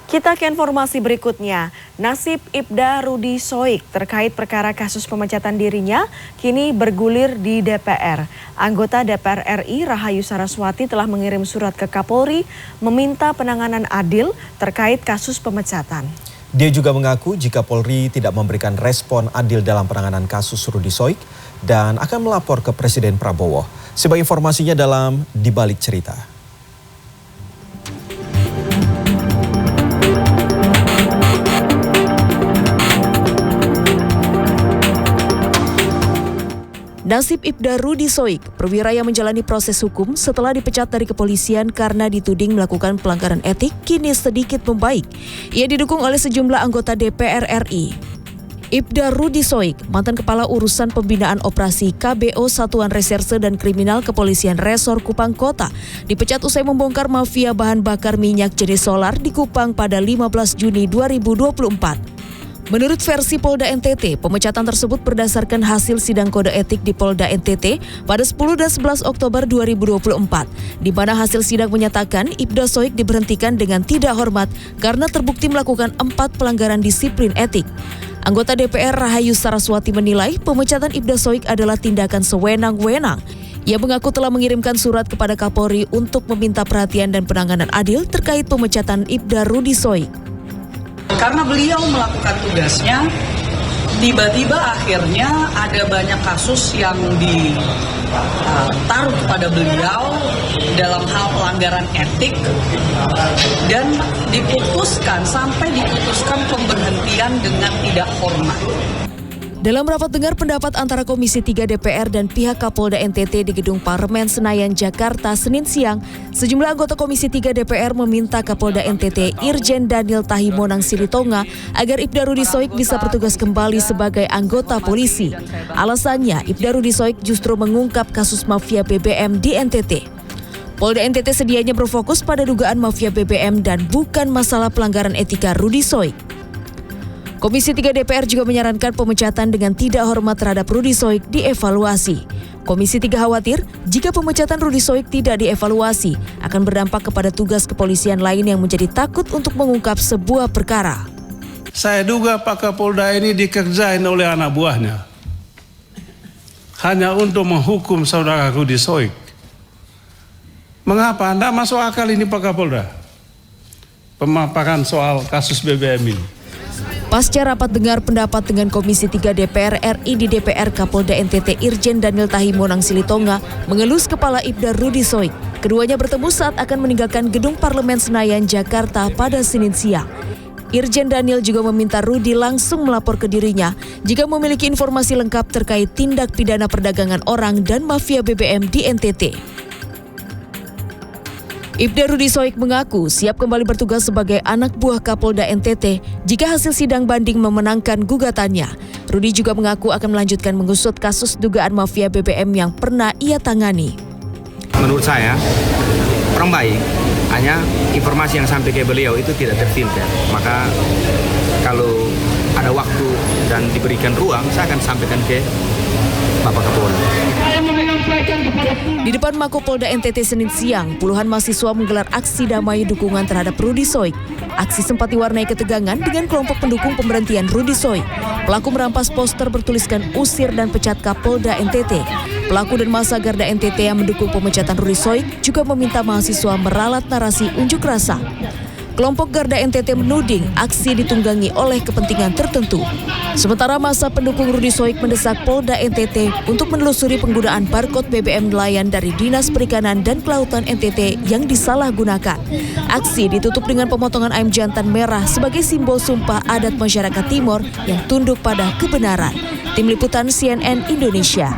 Kita ke informasi berikutnya. Nasib Ibda Rudi Soik terkait perkara kasus pemecatan dirinya kini bergulir di DPR. Anggota DPR RI Rahayu Saraswati telah mengirim surat ke Kapolri meminta penanganan adil terkait kasus pemecatan. Dia juga mengaku jika Polri tidak memberikan respon adil dalam penanganan kasus Rudi Soik dan akan melapor ke Presiden Prabowo. Sebagai informasinya dalam Di Balik Cerita. Nasib Ibda Rudi Soik, perwira yang menjalani proses hukum setelah dipecat dari kepolisian karena dituding melakukan pelanggaran etik, kini sedikit membaik. Ia didukung oleh sejumlah anggota DPR RI. Ibda Rudi Soik, mantan Kepala Urusan Pembinaan Operasi KBO Satuan Reserse dan Kriminal Kepolisian Resor Kupang Kota, dipecat usai membongkar mafia bahan bakar minyak jenis solar di Kupang pada 15 Juni 2024. Menurut versi Polda NTT, pemecatan tersebut berdasarkan hasil sidang kode etik di Polda NTT pada 10 dan 11 Oktober 2024, di mana hasil sidang menyatakan Ibda Soik diberhentikan dengan tidak hormat karena terbukti melakukan 4 pelanggaran disiplin etik. Anggota DPR Rahayu Saraswati menilai pemecatan Ibda Soik adalah tindakan sewenang-wenang. Ia mengaku telah mengirimkan surat kepada Kapolri untuk meminta perhatian dan penanganan adil terkait pemecatan Ibda Rudi Soik. Karena beliau melakukan tugasnya, tiba-tiba akhirnya ada banyak kasus yang ditaruh kepada beliau dalam hal pelanggaran etik dan sampai diputuskan pemberhentian dengan tidak hormat. Dalam rapat dengar pendapat antara Komisi 3 DPR dan pihak Kapolda NTT di Gedung Parlemen Senayan, Jakarta, Senin siang, sejumlah anggota Komisi 3 DPR meminta Kapolda NTT Irjen Daniel Tahimonang Silitonga agar Ibda Rudi Soik bisa bertugas kembali sebagai anggota polisi. Alasannya, Ibda Rudi Soik justru mengungkap kasus mafia BBM di NTT. Polda NTT sedianya berfokus pada dugaan mafia BBM dan bukan masalah pelanggaran etika Rudi Soik. Komisi 3 DPR juga menyarankan pemecatan dengan tidak hormat terhadap Rudi Soik dievaluasi. Komisi 3 khawatir jika pemecatan Rudi Soik tidak dievaluasi akan berdampak kepada tugas kepolisian lain yang menjadi takut untuk mengungkap sebuah perkara. Saya duga Pak Kapolda ini dikerjain oleh anak buahnya hanya untuk menghukum saudara Rudi Soik. Mengapa? Tidak masuk akal ini Pak Kapolda. Pemaparan soal kasus BBM ini. Pasca rapat dengar pendapat dengan Komisi 3 DPR RI di DPR, Kapolda NTT Irjen Daniel Tahimonang Silitonga mengelus kepala Ibda Rudi Soik. Keduanya bertemu saat akan meninggalkan Gedung Parlemen Senayan, Jakarta pada Senin siang. Irjen Daniel juga meminta Rudi langsung melapor ke dirinya jika memiliki informasi lengkap terkait tindak pidana perdagangan orang dan mafia BBM di NTT. Ibda Rudi Soik mengaku siap kembali bertugas sebagai anak buah Kapolda NTT jika hasil sidang banding memenangkan gugatannya. Rudi juga mengaku akan melanjutkan mengusut kasus dugaan mafia BBM yang pernah ia tangani. Menurut saya, orang baik, hanya informasi yang sampai ke beliau itu tidak terfilter. Maka kalau ada waktu dan diberikan ruang, saya akan sampaikan ke Bapak Kapolda. Di depan Mako Polda NTT Senin siang, puluhan mahasiswa menggelar aksi damai dukungan terhadap Rudi Soik. Aksi sempat diwarnai ketegangan dengan kelompok pendukung pemberhentian Rudi Soik. Pelaku merampas poster bertuliskan usir dan pecat Kapolda NTT. Pelaku dan massa Garda NTT yang mendukung pemecatan Rudi Soik juga meminta mahasiswa meralat narasi unjuk rasa. Kelompok Garda NTT menuding aksi ditunggangi oleh kepentingan tertentu. Sementara massa pendukung Rudi Soik mendesak Polda NTT untuk menelusuri penggunaan barcode BBM nelayan dari Dinas Perikanan dan Kelautan NTT yang disalahgunakan. Aksi ditutup dengan pemotongan ayam jantan merah sebagai simbol sumpah adat masyarakat Timor yang tunduk pada kebenaran. Tim Liputan CNN Indonesia.